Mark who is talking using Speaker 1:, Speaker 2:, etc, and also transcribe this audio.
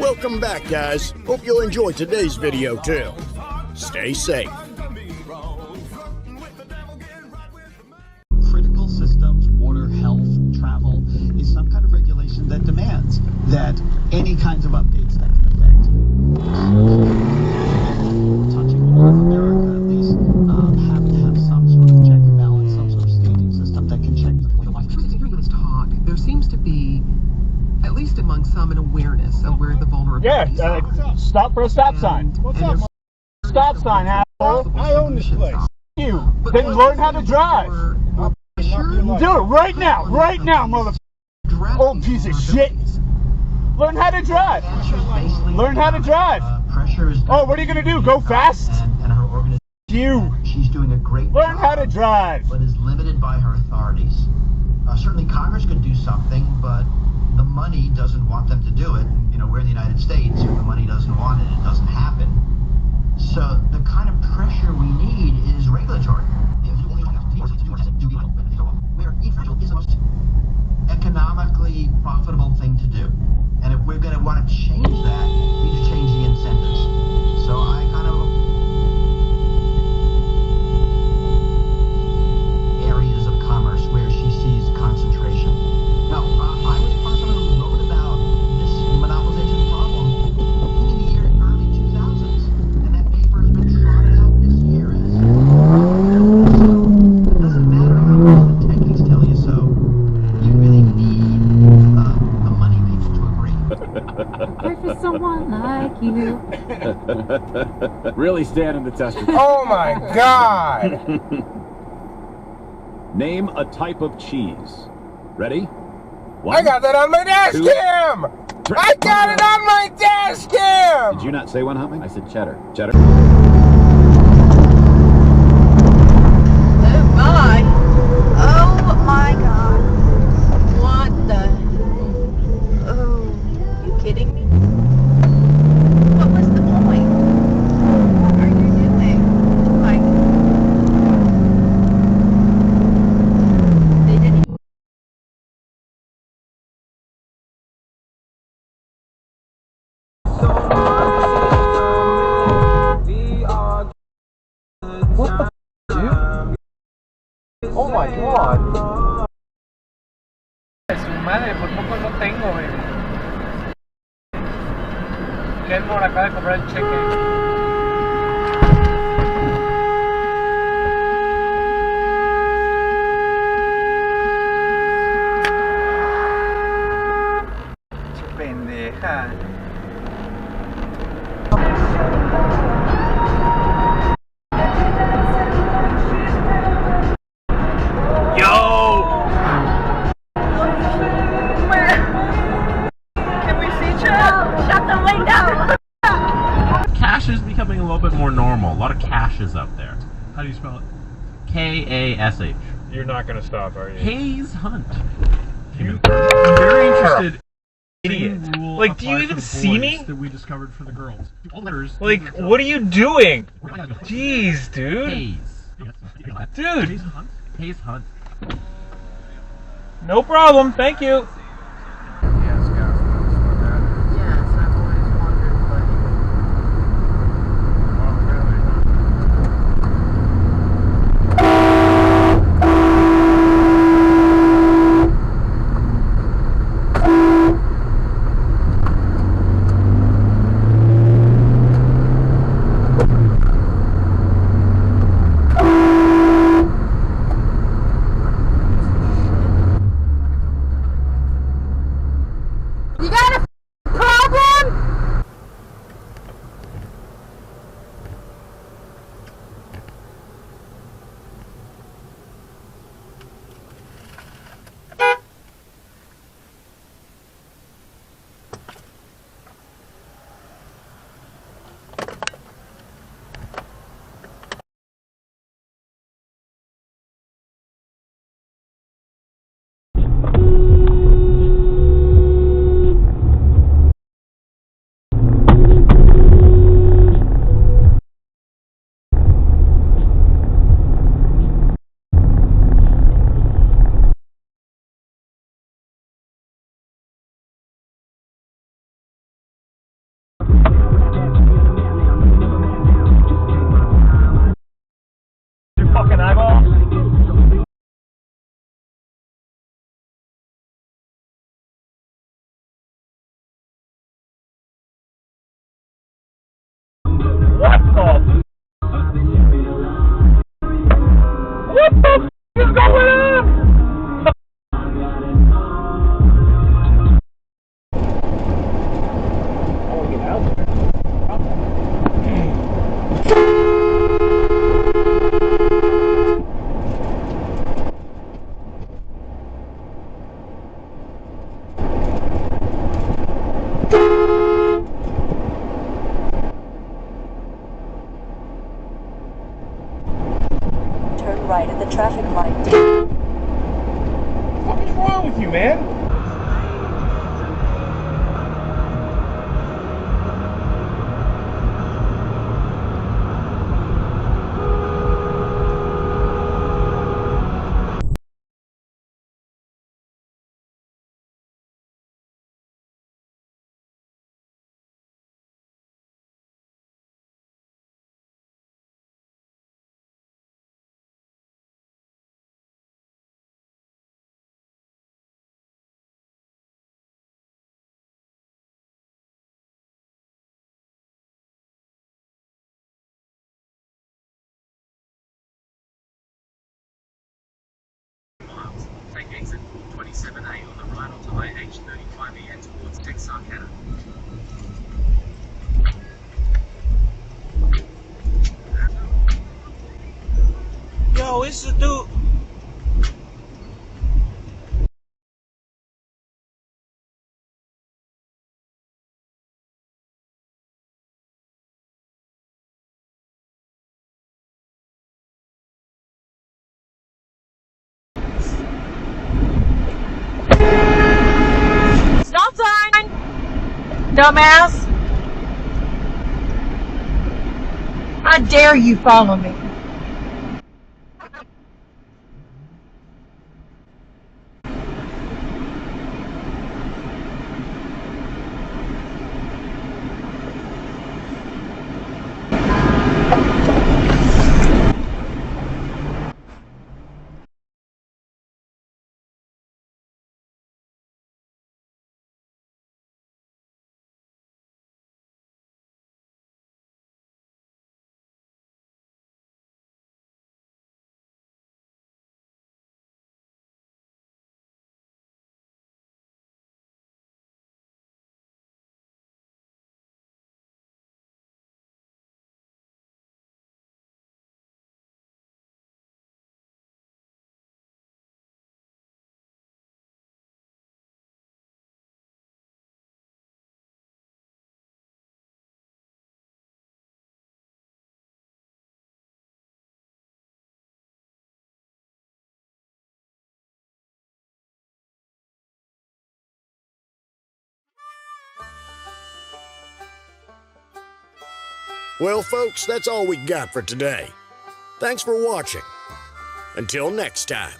Speaker 1: Welcome back, guys. Hope you'll enjoy today's video too. Stay safe.
Speaker 2: Critical systems, water, health, travel is some kind of regulation that demands that any kinds of updates that can affect touching North America at least have to have some sort of check and balance, some sort of staging system that can check the point of life.
Speaker 3: Hearing this talk, there seems to be, at least among some, an awareness of where the vulnerabilities are.
Speaker 4: Stop for a stop sign.
Speaker 3: What's up?
Speaker 4: Stop sign, asshole.
Speaker 3: I own this place.
Speaker 4: You. Then learn how to drive. Do it right now, motherfucker. Old piece of shit. Learn how to drive. Learn how to drive. Oh, what are you gonna do? Go fast?
Speaker 2: And her organization.
Speaker 4: You.
Speaker 2: She's doing a great
Speaker 4: Learn
Speaker 2: job,
Speaker 4: how to drive.
Speaker 2: but is limited by her authorities. Certainly Congress could do something, but the money doesn't want them to do it. You know, we're in the United States. If the money doesn't want it, it doesn't happen. So the kind of pressure we need is regulatory. Where e-fragile is the most economically profitable thing to do. And if we're going to want to change that, we need to change the incentives. So I kind of areas of commerce where she sees concentration. Now, I was part of someone who wrote about this monopolization problem in the early 2000s, and that paper has been trotted out this year. So it doesn't matter how much the techies tell you so. You really need the money people to agree.
Speaker 5: There's just someone like you.
Speaker 6: Really standing the test.
Speaker 7: Oh my God!
Speaker 6: Name a type of cheese. Ready?
Speaker 7: I got that on my Dashcam! I got it on my Dashcam!
Speaker 6: Did you not say one, Humping? I said cheddar. Cheddar.
Speaker 5: Oh my. Oh my God. What the? Oh, you kidding me? What was the point? What are you doing? Like, they didn't.
Speaker 4: What the dude? Oh my God. Su madre, por poco no tengo, güey. Kenmore acaba de comprar el cheque. Pendeja.
Speaker 8: Cash is becoming a little bit more normal. A lot of caches up there.
Speaker 4: How do you spell it?
Speaker 8: K-A-S-H.
Speaker 4: You're not gonna stop, are you?
Speaker 8: Hayes Hunt.
Speaker 4: I'm very interested.
Speaker 9: Idiot. Like, do you even see me?
Speaker 4: That we discovered for the girls.
Speaker 9: Like, what are you doing? Jeez, dude.
Speaker 8: Hayes.
Speaker 9: Dude.
Speaker 8: Hayes Hunt.
Speaker 9: No problem. Thank you. Your fucking eyeballs. What the? What the f is going on?
Speaker 10: Turn right at the traffic light.
Speaker 9: What is wrong with you, man?
Speaker 11: Take exit 27A on the right onto IH35EN towards Texarkana.
Speaker 9: Yo, it's the dude.
Speaker 5: Stop sign! Dumbass! I dare you follow me.
Speaker 1: Well, folks, that's all we got for today. Thanks for watching. Until next time.